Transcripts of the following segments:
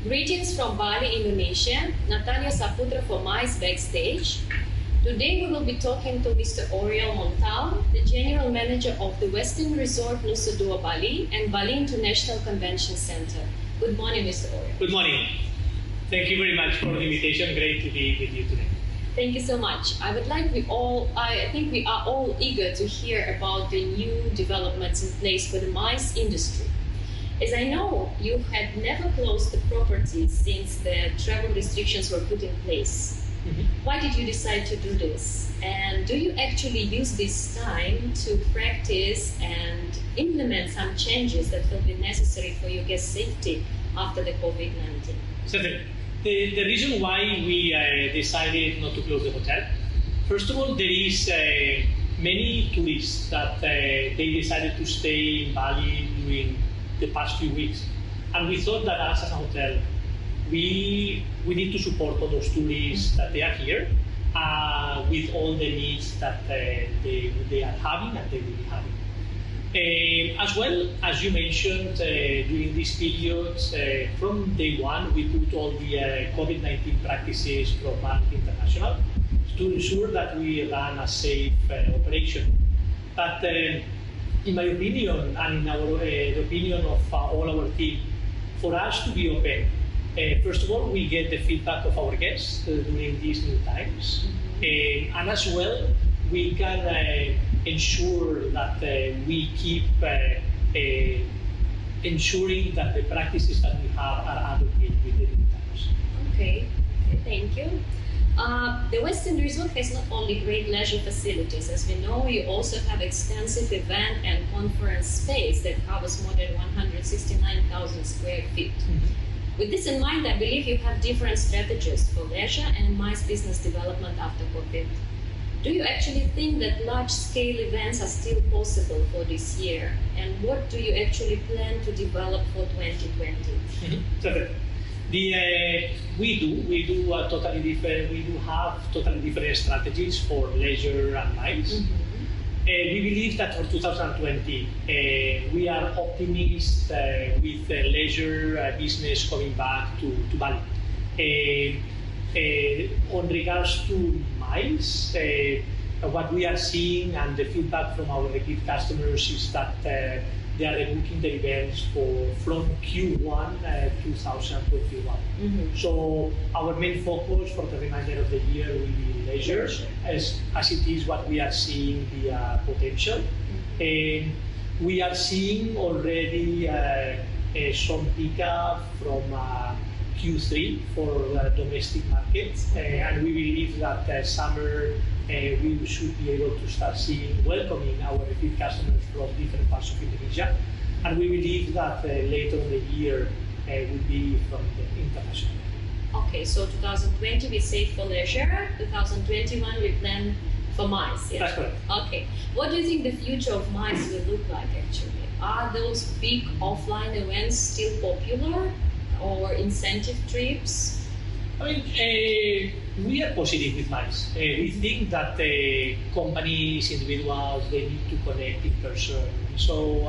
Greetings from Bali, Indonesia. Natalia Saputra for MICE Backstage. Today we will be talking to Mr. Oriol Montal, the General Manager of the Westin Resort Nusa Bali and Bali International Convention Center. Good morning, Mr. Oriol. Good morning. Thank you very much for the invitation. Great to be with you today. Thank you so much. I think we are all eager to hear about the new developments in place for the MICE industry. As I know, you had never closed the property since the travel restrictions were put in place. Why did you decide to do this? And do you actually use this time to practice and implement some changes that will be necessary for your guest safety after the COVID-19? Certainly. The reason why we decided not to close the hotel, first of all, there is many tourists that they decided to stay in Bali during the past few weeks. And we thought that as a hotel, we need to support all those tourists that they are here with all the needs that they are having and they will be having. As well, as you mentioned, during this period, from day one, we put all the COVID-19 practices from Bali International to ensure that we run a safe operation. But in my opinion, and in the opinion of all our team, for us to be open, first of all, we get the feedback of our guests during these new times, and as well, we can ensure that we keep ensuring that the practices that we have are adequate with the new times. Okay, thank you. The Westin Resort has not only great leisure facilities. As we know, you also have extensive event and conference space that covers more than 169,000 square feet. With this in mind, I believe you have different strategies for leisure and MICE business development after COVID. Do you actually think that large-scale events are still possible for this year? And what do you actually plan to develop for 2020? Certainly. We do totally different. We do have totally different strategies for leisure and MICE. We believe that for 2020, we are optimistic with leisure business coming back to Bali. On regards to MICE, what we are seeing and the feedback from our repeat customers is that they are rebooking the events from Q1 2021. So our main focus for the remainder of the year will be leisure, as it is what we are seeing the potential. We are seeing already some pickup from Q3 for domestic markets, and we believe that summer we should be able to start welcoming our repeat customers from different parts of Indonesia, and we believe that later in the year will be from the international. Okay, so 2020 we save for leisure, 2021 we plan for MICE. Yeah? That's correct. Okay, what do you think the future of MICE will look like actually? Are those big offline events still popular, or incentive trips? I mean, we are positive with MICE. We think that companies, individuals, they need to connect in person. So,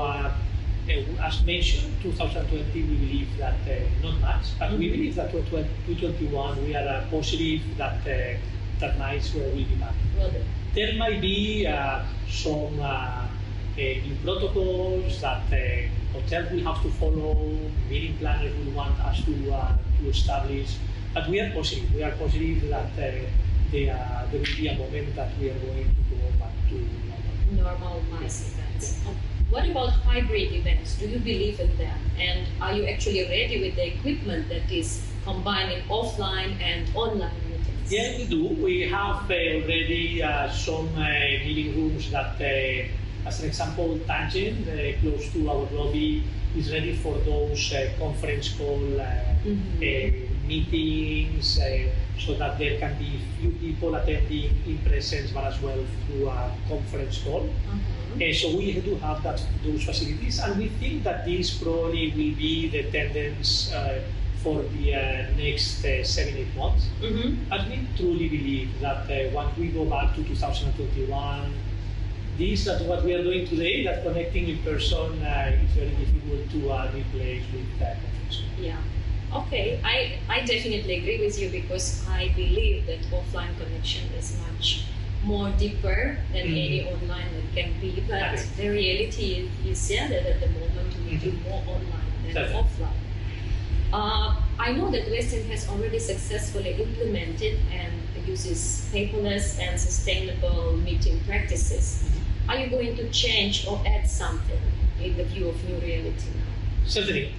as mentioned, 2020 we believe that not much, but we believe that 2021 we are positive that MICE will be back. Well, there might be some new protocols that hotels will have to follow, meeting planners will want us to establish. But we are positive. We are positive that there will be a moment that we are going to go back to normal MICE events. What about hybrid events? Do you believe in them? And are you actually ready with the equipment that is combining offline and online meetings? Yeah, we do. We have already some meeting rooms that, as an example, Tangent, close to our lobby, is ready for those conference call meetings, so that there can be few people attending in presence, but as well through a conference call. So we do have those facilities, and we think that this probably will be the tendency for the next 7-8 months. But we truly believe that once we go back to 2021, that what we are doing today, that connecting in person is very difficult to replace with conference. Yeah. Okay, I definitely agree with you because I believe that offline connection is much more deeper than any online that can be. But the reality is, yeah, that at the moment we do more online than offline. I know that Westin has already successfully implemented and uses paperless and sustainable meeting practices. Are you going to change or add something in the view of new reality now? Certainly.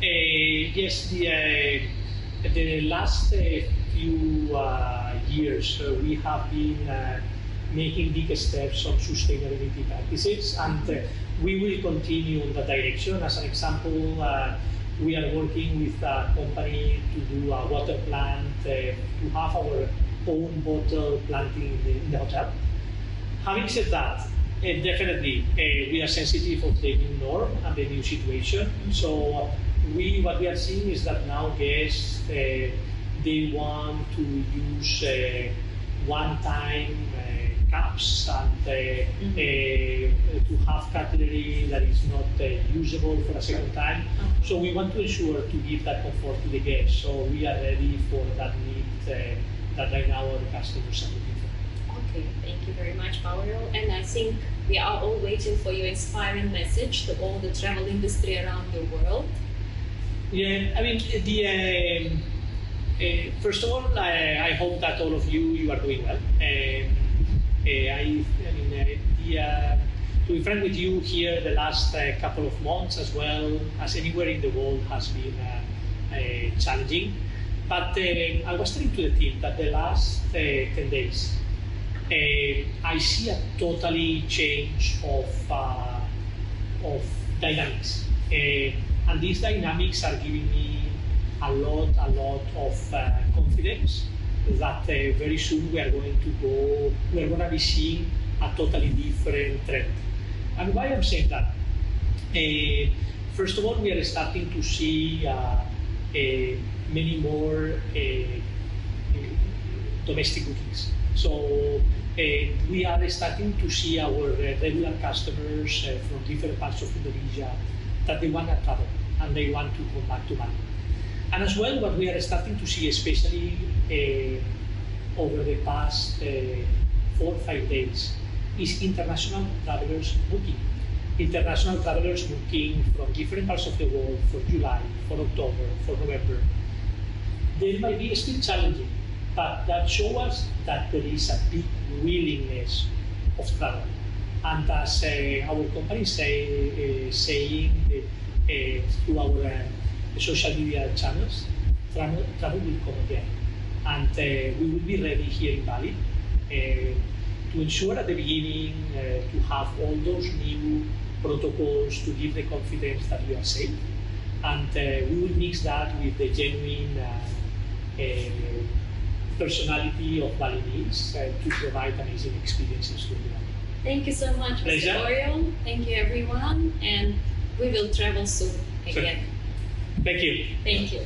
Yes, the last few years we have been making big steps on sustainability practices, and we will continue in that direction. As an example, we are working with a company to do a water plant, to have our own bottle planting in the hotel. Having said that, definitely we are sensitive of the new norm and the new situation. So what we are seeing is that now guests they want to use one-time cups and to have cutlery that is not usable for a second time. So we want to ensure to give that comfort to the guests. So we are ready for that need that right now our customers are looking for. Okay, thank you very much, Oriol. And I think we are all waiting for your inspiring message to all the travel industry around the world. Yeah, I mean, first of all, I hope that all of you are doing well. To be frank with you, here the last couple of months, as well as anywhere in the world, has been challenging. But I was telling to the team that the last 10 days, I see a totally change of dynamics, and these dynamics are giving me a lot of confidence that very soon we are going to be seeing a totally different trend. And why I'm saying that? First of all, we are starting to see many more domestic bookings. So we are starting to see our regular customers from different parts of Indonesia that they want to travel and they want to come back to Bali. And as well, what we are starting to see, especially over the past 4 or 5 days, is international travelers booking. International travelers booking from different parts of the world for July, for October, for November. They might be still challenging, but that shows us that there is a big willingness of travel. And as our company saying through our social media channels, travel will come again. And we will be ready here in Bali to ensure at the beginning to have all those new protocols to give the confidence that we are safe. And we will mix that with the genuine personality of Balinese to provide amazing experiences to everyone. Thank you so much, Mr. Oriol. Thank you, everyone. And we will travel soon again. Thank you. Thank you.